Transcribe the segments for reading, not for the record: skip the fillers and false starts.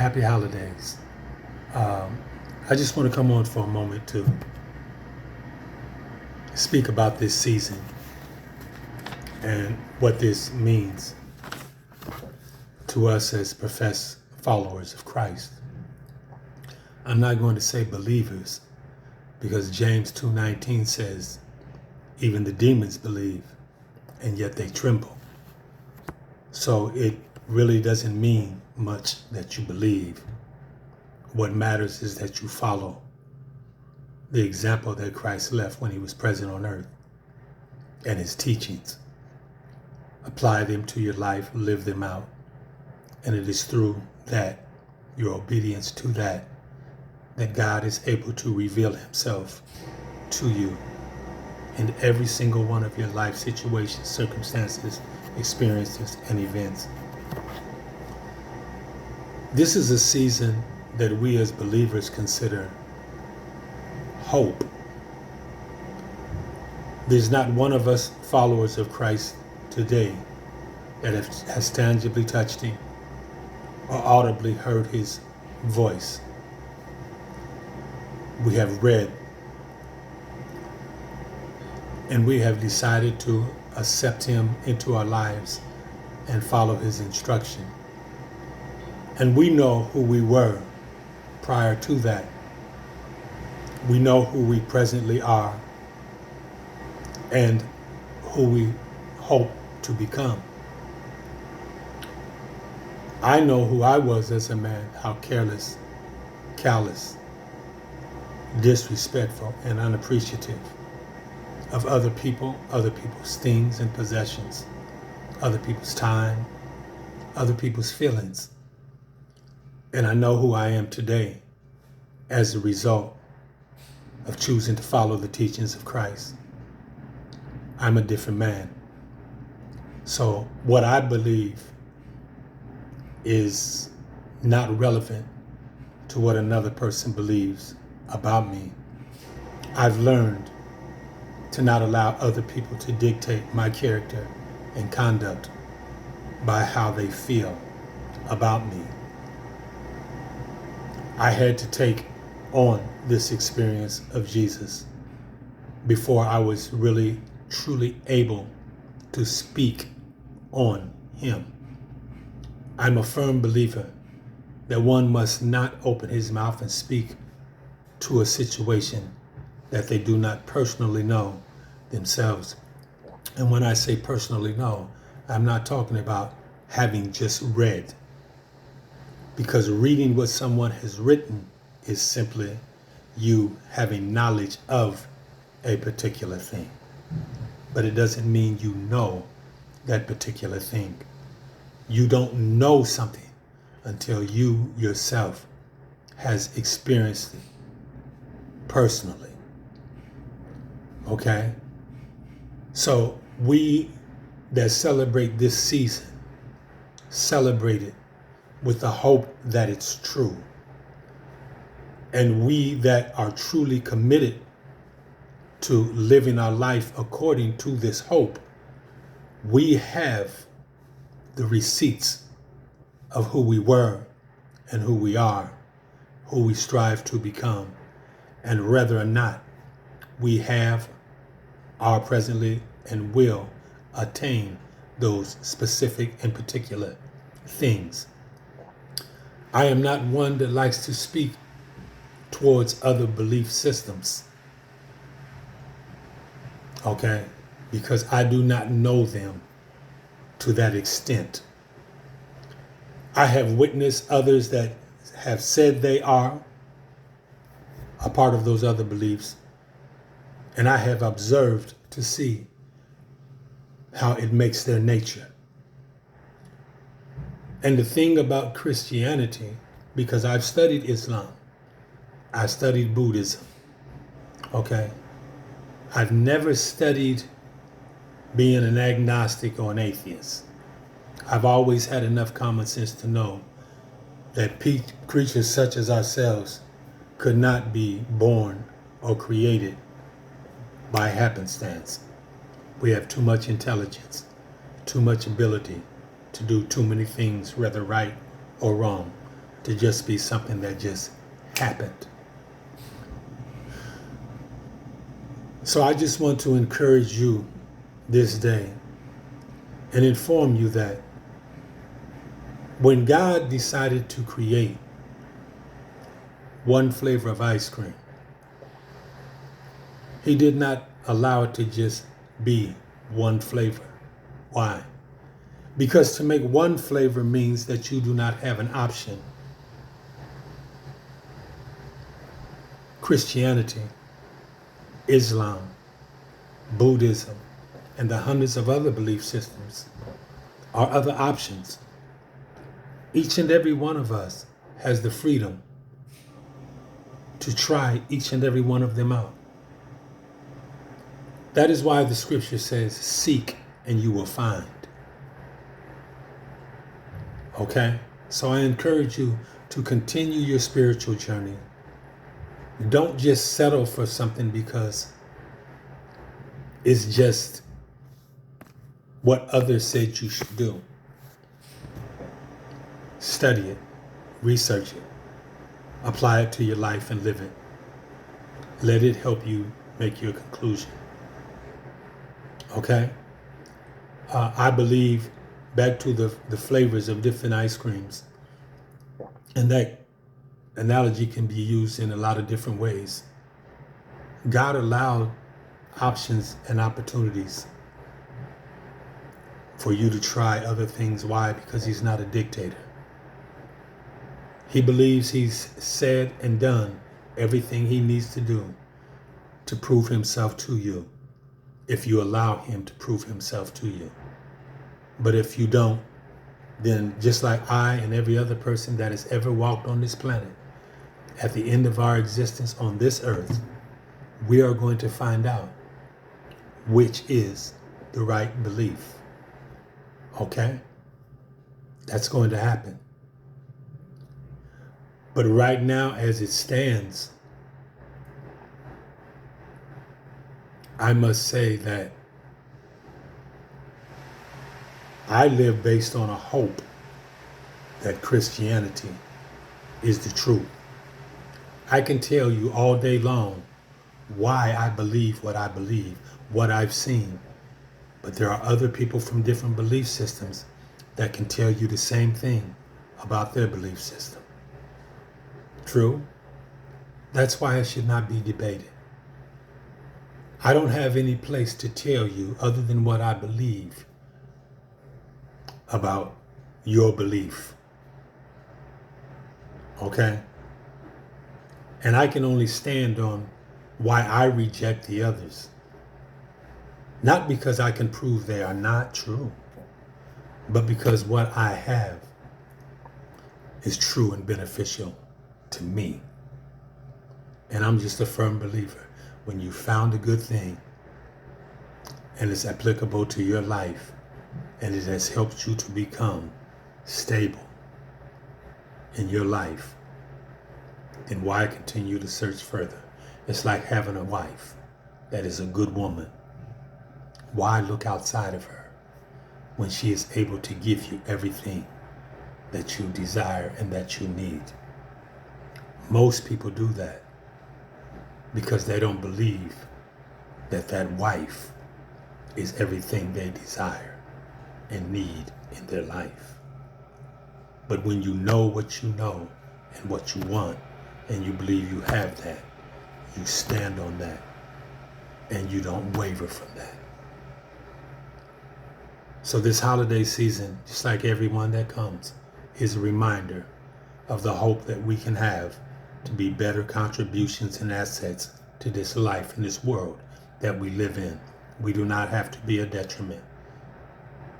happy holidays. I just want to come on for a moment to speak about this season and what this means to us as professed followers of Christ. I'm not going to say believers, because James 2:19 says, even the demons believe, and yet they tremble. So it really doesn't mean much that you believe. What matters is that you follow the example that Christ left when he was present on earth and his teachings. Apply them to your life, live them out. And it is through that, your obedience to that God is able to reveal himself to you in every single one of your life situations, circumstances, experiences, and events. This is a season that we as believers consider hope. There's not one of us followers of Christ today that has tangibly touched him or audibly heard his voice. We have read and we have decided to accept him into our lives and follow his instruction. And we know who we were prior to that. We know who we presently are and who we hope to become. I know who I was as a man, how careless, callous, disrespectful, and unappreciative of other people, other people's things and possessions, other people's time, other people's feelings. And I know who I am today as a result of choosing to follow the teachings of Christ. I'm a different man. So what I believe is not relevant to what another person believes about me. I've learned to not allow other people to dictate my character and conduct by how they feel about me. I had to take on this experience of Jesus before I was really, truly able to speak on him. I'm a firm believer that one must not open his mouth and speak to a situation that they do not personally know themselves. And when I say personally know, I'm not talking about having just read, because reading what someone has written is simply you having knowledge of a particular thing. But it doesn't mean you know that particular thing. You don't know something until you yourself has experienced it personally. Okay? So we that celebrate this season celebrate it with the hope that it's true. And we that are truly committed to living our life according to this hope, we have the receipts of who we were and who we are, who we strive to become, and whether or not we have, are presently, and will attain those specific and particular things. I am not one that likes to speak towards other belief systems, okay? Because I do not know them to that extent. I have witnessed others that have said they are a part of those other beliefs, and I have observed to see how it makes their nature. And the thing about Christianity, because I've studied Islam, I studied Buddhism, okay? I've never studied being an agnostic or an atheist. I've always had enough common sense to know that creatures such as ourselves could not be born or created by happenstance. We have too much intelligence, too much ability to do too many things, whether right or wrong. to just be something that just happened. So I just want to encourage you this day and inform you that when God decided to create one flavor of ice cream, He did not allow it to just be one flavor. Why? Because to make one flavor means that you do not have an option. Christianity, Islam, Buddhism, and the hundreds of other belief systems are other options. Each and every one of us has the freedom to try each and every one of them out. That is why the scripture says, seek and you will find. Okay? So I encourage you to continue your spiritual journey. Don't just settle for something because it's just what others said you should do. Study it, research it, apply it to your life and live it. Let it help you make your conclusion. Okay? I believe, back to the flavors of different ice creams, and that analogy can be used in a lot of different ways. God allowed options and opportunities for you to try other things. Why? Because He's not a dictator. He believes He's said and done everything He needs to do to prove Himself to you, if you allow Him to prove Himself to you. But if you don't, then just like I and every other person that has ever walked on this planet, at the end of our existence on this earth, we are going to find out which is the right belief. Okay? That's going to happen. But right now, as it stands, I must say that I live based on a hope that Christianity is the truth. I can tell you all day long why I believe what I believe, what I've seen. But there are other people from different belief systems that can tell you the same thing about their belief system. True? That's why it should not be debated. I don't have any place to tell you other than what I believe about your belief. Okay? And I can only stand on why I reject the others. Not because I can prove they are not true, but because what I have is true and beneficial to me. And I'm just a firm believer. When you found a good thing and it's applicable to your life and it has helped you to become stable in your life, then why continue to search further? It's like having a wife that is a good woman. Why look outside of her when she is able to give you everything that you desire and that you need? Most people do that because they don't believe that that wife is everything they desire and need in their life. But when you know what you know and what you want, and you believe you have that, you stand on that, and you don't waver from that. So this holiday season, just like every one that comes, is a reminder of the hope that we can have to be better contributions and assets to this life and this world that we live in. We do not have to be a detriment.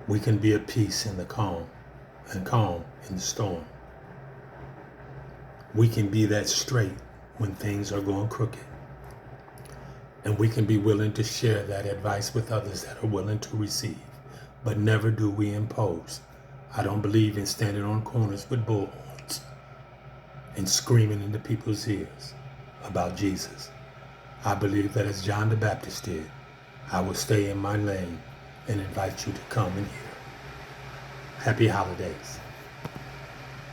We can be a peace in the calm and calm in the storm. We can be that straight when things are going crooked. And we can be willing to share that advice with others that are willing to receive. But never do we impose. I don't believe in standing on corners with bullhorns and screaming into people's ears about Jesus. I believe that as John the Baptist did, I will stay in my lane and invite you to come and hear. Happy holidays.